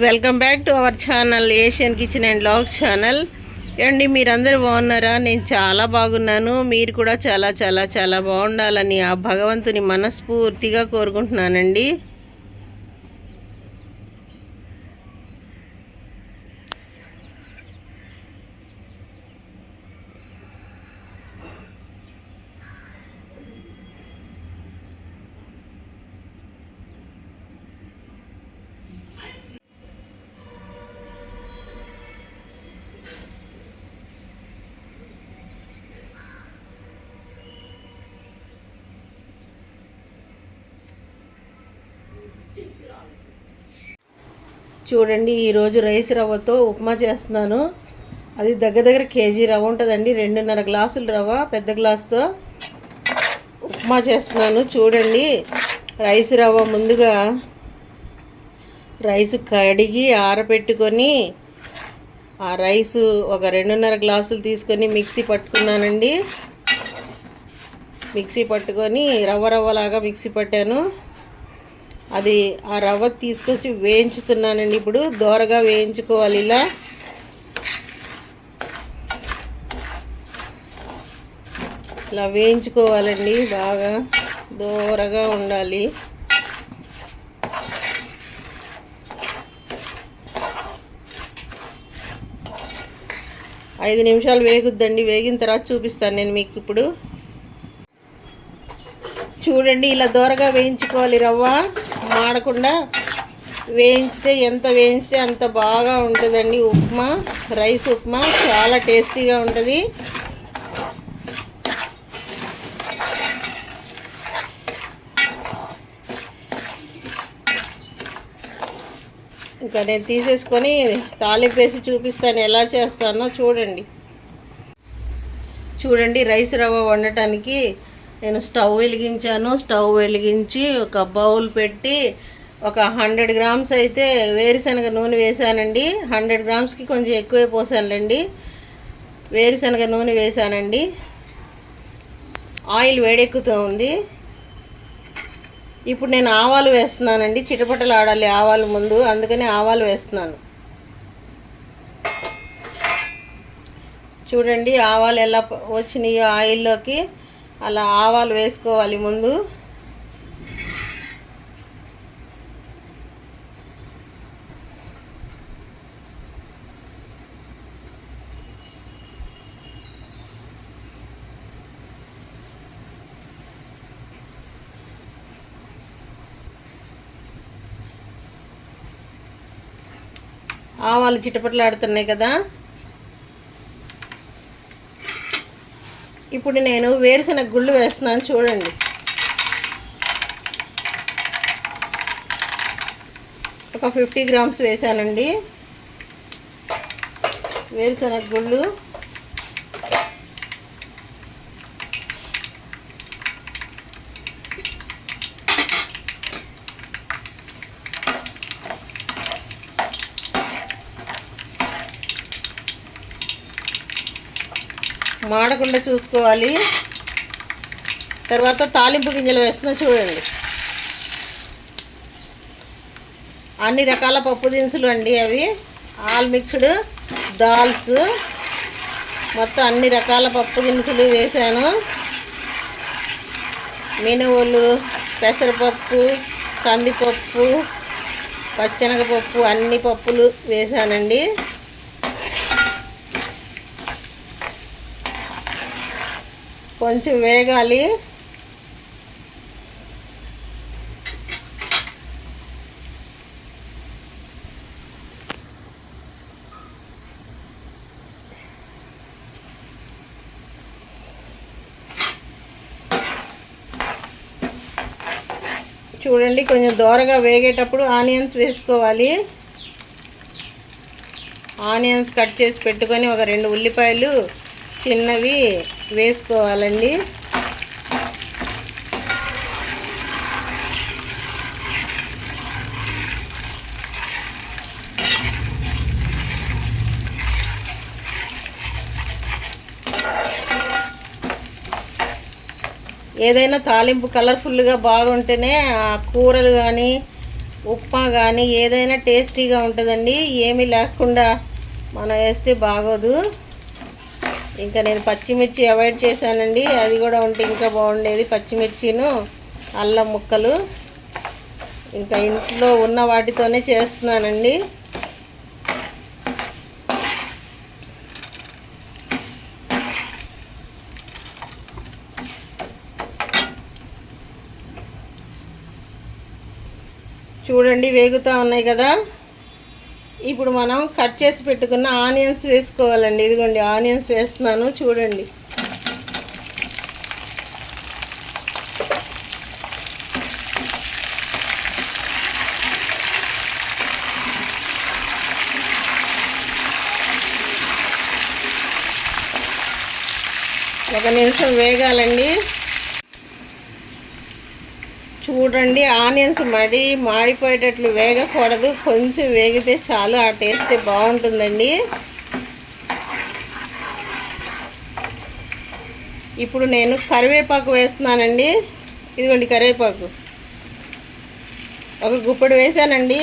Welcome back to our channel Asian kitchen and vlogs channel. ఏమండి, మీరందరూ బాగున్నారా? నేను చాలా బాగున్నాను. మీరు కూడా చాలా చాలా చాలా బాగుండాలని ఆ భగవంతుని మనస్ఫూర్తిగా కోరుకుంటున్నానండి. చూడండి, ఈరోజు రైస్ రవ్వతో ఉప్మా చేస్తున్నాను. అది దగ్గర దగ్గర కేజీ రవ్వ ఉంటుందండి. 2.5 గ్లాసులు రవ్వ పెద్ద గ్లాస్తో ఉప్మా చేస్తున్నాను. చూడండి, రైస్ రవ్వ ముందుగా రైస్ కడిగి ఆరబెట్టుకొని ఆ రైస్ ఒక 2.5 గ్లాసులు తీసుకొని మిక్సీ పట్టుకున్నానండి. మిక్సీ పట్టుకొని రవ్వలాగా మిక్సీ పట్టాను. అది ఆ రవ్వ తీసుకొచ్చి వేయించుతున్నానండి. ఇప్పుడు దోరగా వేయించుకోవాలి. ఇలా వేయించుకోవాలండి. బాగా దోరగా ఉండాలి. ఐదు నిమిషాలు వేగుద్దండి. వేగిన తర్వాత చూపిస్తాను నేను మీకు. ఇప్పుడు చూడండి, ఇలా దోరగా వేయించుకోవాలి. రవ్వ మాడకుండా ఎంత వేయించితే అంత బాగా ఉంటుందండి ఉప్మా. రైస్ ఉప్మా చాలా టేస్టీగా ఉంటుంది. ఇంకా నేను తీసేసుకొని తాలింపు వేసి చూపిస్తాను ఎలా చేస్తానో. చూడండి, రైస్ రవ్వ వండటానికి నేను స్టవ్ వెలిగించాను. స్టవ్ వెలిగించి ఒక బౌల్ పెట్టి ఒక 100 గ్రామ్స్ అయితే వేరుశనగ నూనె వేసానండి. 100 గ్రామ్స్కి కొంచెం ఎక్కువే పోసానులేండి. వేరుశనగ నూనె వేసానండి. ఆయిల్ వేడెక్కుతూ ఉంది. ఇప్పుడు నేను ఆవాలు వేస్తున్నానండి. చిటపటలు ఆడాలి ఆవాలు ముందు, అందుకని ఆవాలు వేస్తున్నాను. చూడండి, ఆవాలు ఎలా వచ్చినాయో ఆయిల్లోకి. అలా ఆవాలు వేసుకోవాలి ముందు. ఆవాలు చిటపటలాడుతున్నాయి కదా. ఇప్పుడు నేను వేరుశనగ గుళ్ళు వేస్తున్నాను. చూడండి, ఒక 50 గ్రామ్స్ వేసానండి వేరుశనగ గుళ్ళు. మాడకుండా చూసుకోవాలి. తర్వాత తాలింపు గింజలు వేస్తున్నా. చూడండి, అన్ని రకాల పప్పు దినుసులు అండి. అవి ఆల్ మిక్స్డ్ దాల్స్, మొత్తం అన్ని రకాల పప్పు దినుసులు వేసాను. మినువులు, పెసరపప్పు, కందిపప్పు, పచ్చెనగపప్పు, అన్ని పప్పులు వేసానండి. కొంచెం వేగాలి. చూడండి, కొంచెం దోరగా వేగేటప్పుడు ఆనియన్స్ వేసుకోవాలి. ఆనియన్స్ కట్ చేసి పెట్టుకొని ఒక 2 ఉల్లిపాయలు చిన్నవి వేసుకోవాలండి. ఏదైనా తాలింపు కలర్ఫుల్గా బాగుంటేనే ఆ కూరలు కానీ ఉప్మా కానీ ఏదైనా టేస్టీగా ఉంటుందండి. ఏమీ లేకుండా మనం వేస్తే బాగోదు. ఇంకా నేను పచ్చిమిర్చి అవాయిడ్ చేశానండి, అది కూడా ఉంటే ఇంకా బాగుండేది. పచ్చిమిర్చిను అల్లం ముక్కలు ఇంకా ఇంట్లో ఉన్న వాటితోనే చేస్తున్నానండి. చూడండి వేగుతూ ఉన్నాయి కదా. ఇప్పుడు మనం కట్ చేసి పెట్టుకున్న ఆనియన్స్ వేసుకోవాలండి. ఇదిగోండి ఆనియన్స్ వేస్తున్నాను చూడండి. ఒక నిమిషం వేగాలండి. చూడండి ఆనియన్స్ మాడిపోయేటట్లు వేగకూడదు, కొంచెం వేగితే చాలు, ఆ టేస్ట్ బాగుంటుందండి. ఇప్పుడు నేను కరివేపాకు వేస్తున్నానండి. ఇదిగోండి కరివేపాకు ఒక గుప్పెడు వేసానండి.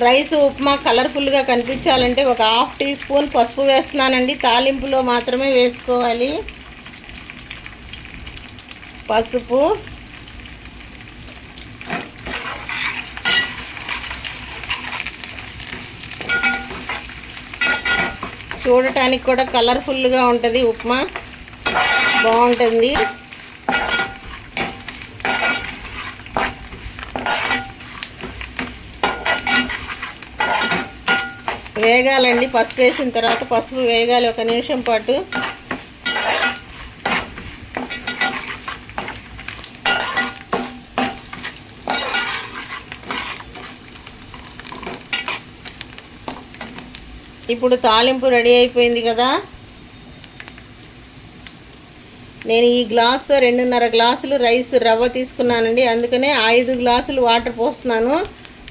రైస్ ఉప్మా కలర్ఫుల్గా కనిపించాలంటే ఒక 1/2 టీ స్పూన్ పసుపు వేస్తున్నానండి. తాలింపులో మాత్రమే వేసుకోవాలి పసుపు. చూడటానికి కూడా కలర్ఫుల్గా ఉంటుంది, ఉప్మా బాగుంటుంది. వేగాలండి. పసుపు వేసిన తర్వాత పసుపు వేగాలి ఒక నిమిషం పాటు. ఇప్పుడు తాలింపు రెడీ అయిపోయింది కదా. నేను ఈ గ్లాస్తో 2.5 గ్లాసులు రైస్ రవ్వ తీసుకున్నానండి. అందుకనే 5 గ్లాసులు వాటర్ పోస్తున్నాను.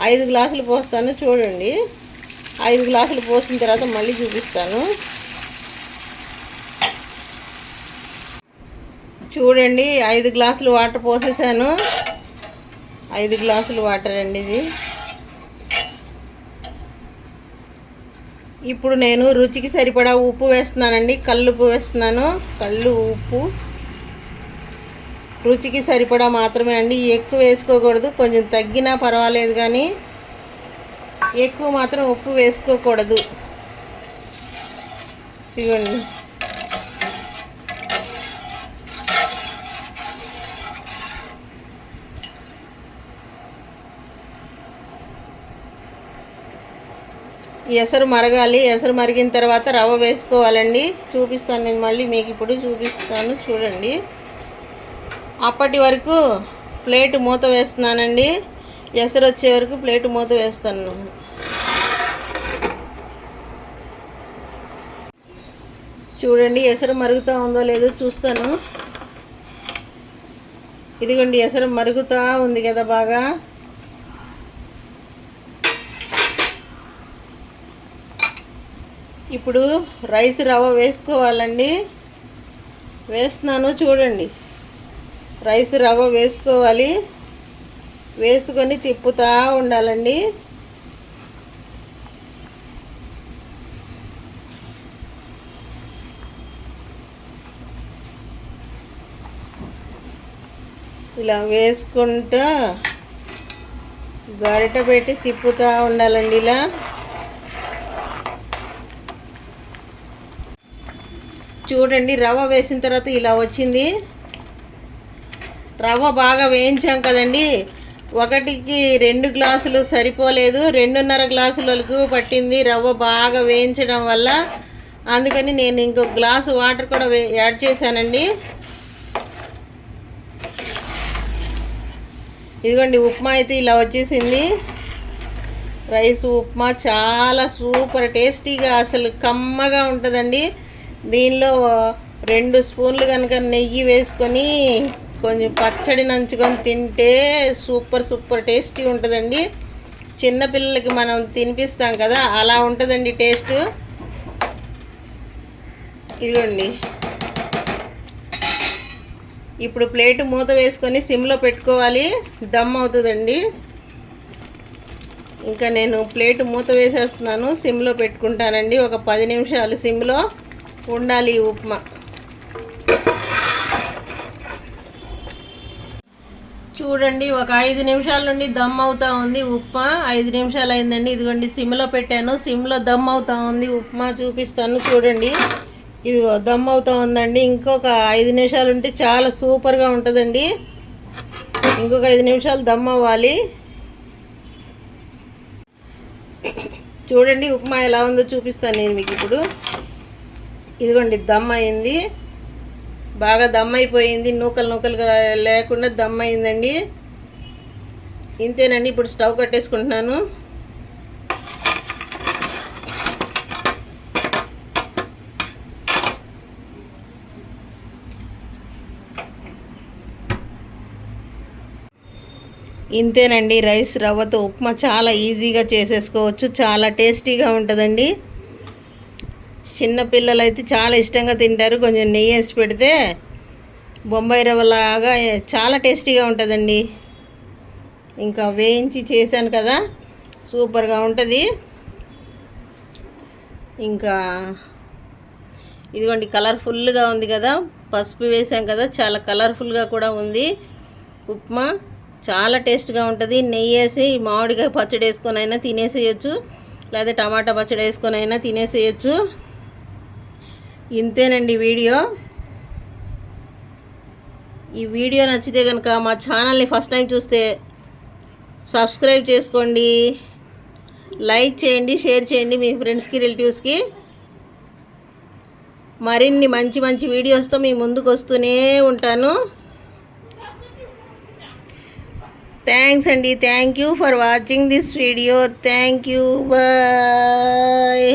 5 గ్లాసులు పోస్తాను చూడండి. 5 గ్లాసులు పోసిన తర్వాత మళ్ళీ చూపిస్తాను. చూడండి 5 గ్లాసులు వాటర్ పోసేసాను. 5 గ్లాసులు వాటర్ అండి ఇది. ఇప్పుడు నేను రుచికి సరిపడా ఉప్పు వేస్తున్నానండి. కల్లుప్పు వేస్తున్నాను. ఉప్పు రుచికి సరిపడా మాత్రమే అండి, ఎక్కువ వేసుకోకూడదు. కొంచెం తగ్గినా పర్వాలేదు కానీ ఎక్కువ మాత్రం ఉప్పు వేసుకోకూడదు. ఇవ్వండి. ఎసరు మరగాలి. ఎసరు మరిగిన తర్వాత రవ్వ వేసుకోవాలండి. చూపిస్తాను నేను మళ్ళీ మీకు ఇప్పుడు చూపిస్తాను చూడండి. అప్పటి వరకు ప్లేట్ మూత వేస్తున్నానండి. ఎసరు వచ్చే వరకు ప్లేట్ మూత వేస్తాను. చూడండి ఎసరు మరుగుతూ ఉందో లేదో చూస్తాను. ఇదిగోండి ఎసరు మరుగుతూ ఉంది కదా బాగా. ఇప్పుడు రైస్ రవ్వ వేసుకోవాలండి. వేస్తున్నాను చూడండి. రైస్ రవ్వ వేసుకోవాలి. వేసుకొని తిప్పుతూ ఉండాలండి. ఇలా వేసుకుంటూ గరిట పెట్టి తిప్పుతూ ఉండాలండి. ఇలా చూడండి రవ్వ వేసిన తర్వాత ఇలా వచ్చింది. రవ్వ బాగా వేయించాం కదండి. ఒకటికి 2 గ్లాసులు సరిపోలేదు, 2.5 గ్లాసులకు పట్టింది రవ్వ బాగా వేయించడం వల్ల. అందుకని నేను ఇంకొక గ్లాసు వాటర్ కూడా యాడ్ చేశానండి. ఇదిగోండి ఉప్మా అయితే ఇలా వచ్చేసింది. రైస్ ఉప్మా చాలా సూపర్ టేస్టీగా అసలు కమ్మగా ఉంటుందండి. దీనిలో 2 స్పూన్లు కనుక నెయ్యి వేసుకొని కొంచెం పచ్చడి నంచుకొని తింటే సూపర్ టేస్టీ ఉంటుందండి. చిన్నపిల్లలకి మనం తినిపిస్తాం కదా, అలా ఉంటుందండి టేస్ట్. ఇదిగోండి ఇప్పుడు ప్లేట్ మూత వేసుకొని సిమ్లో పెట్టుకోవాలి, దమ్ అవుతుందండి. ఇంకా నేను ప్లేట్ మూత వేసేస్తున్నాను, సిమ్లో పెట్టుకుంటానండి. ఒక 10 నిమిషాలు సిమ్లో ఉండాలి ఈ ఉప్మా. చూడండి ఒక 5 నిమిషాల నుండి దమ్ అవుతా ఉంది ఉప్మా. 5 నిమిషాలు అయిందండి. ఇదిగోండి సిమ్లో పెట్టాను, సిమ్లో దమ్ అవుతా ఉంది ఉప్మా. చూపిస్తాను చూడండి. ఇది దమ్ అవుతా ఉందండి. ఇంకొక 5 నిమిషాలు ఉంటే చాలా సూపర్గా ఉంటుందండి. ఇంకొక 5 నిమిషాలు దమ్ అవ్వాలి. చూడండి ఉప్మా ఎలా ఉందో చూపిస్తాను నేను మీకు ఇప్పుడు. ఇదిగోండి దమ్ అయింది, బాగా దమ్ అయిపోయింది, నూకలుగా లేకుండా దమ్ అయిందండి. ఇంతేనండి. ఇప్పుడు స్టవ్ కట్టేసుకుంటున్నాను. ఇంతేనండి, రైస్ రవ్వతో ఉప్మా చాలా ఈజీగా చేసేసుకోవచ్చు, చాలా టేస్టీగా ఉంటుందండి. చిన్నపిల్లలు అయితే చాలా ఇష్టంగా తింటారు. కొంచెం నెయ్యి వేసి పెడితే బొంబాయి రవ్వలాగా చాలా టేస్టీగా ఉంటుందండి. ఇంకా వేయించి చేశాను కదా, సూపర్గా ఉంటుంది. ఇంకా ఇదిగోండి కలర్ఫుల్గా ఉంది కదా, పసుపు వేసాం కదా, చాలా కలర్ఫుల్గా కూడా ఉంది ఉప్మా. చాలా టేస్ట్గా ఉంటుంది. నెయ్యి వేసి మామిడికాయ పచ్చడి వేసుకొని అయినా తినేసేయచ్చు, లేదా టమాటా పచ్చడి వేసుకొని అయినా తినేసేయచ్చు. ఇంతేనండి వీడియో. ఈ వీడియో నచ్చితే కనుక మా ఛానల్ని ఫస్ట్ టైం చూస్తే సబ్స్క్రైబ్ చేసుకోండి, లైక్ చేయండి, షేర్ చేయండి మీ ఫ్రెండ్స్కి, రిలేటివ్స్కి. మరిన్ని మంచి వీడియోస్తో మీ ముందుకు వస్తూనే ఉంటాను. థ్యాంక్స్ అండి. Thank you for watching this video. Thank you. Bye.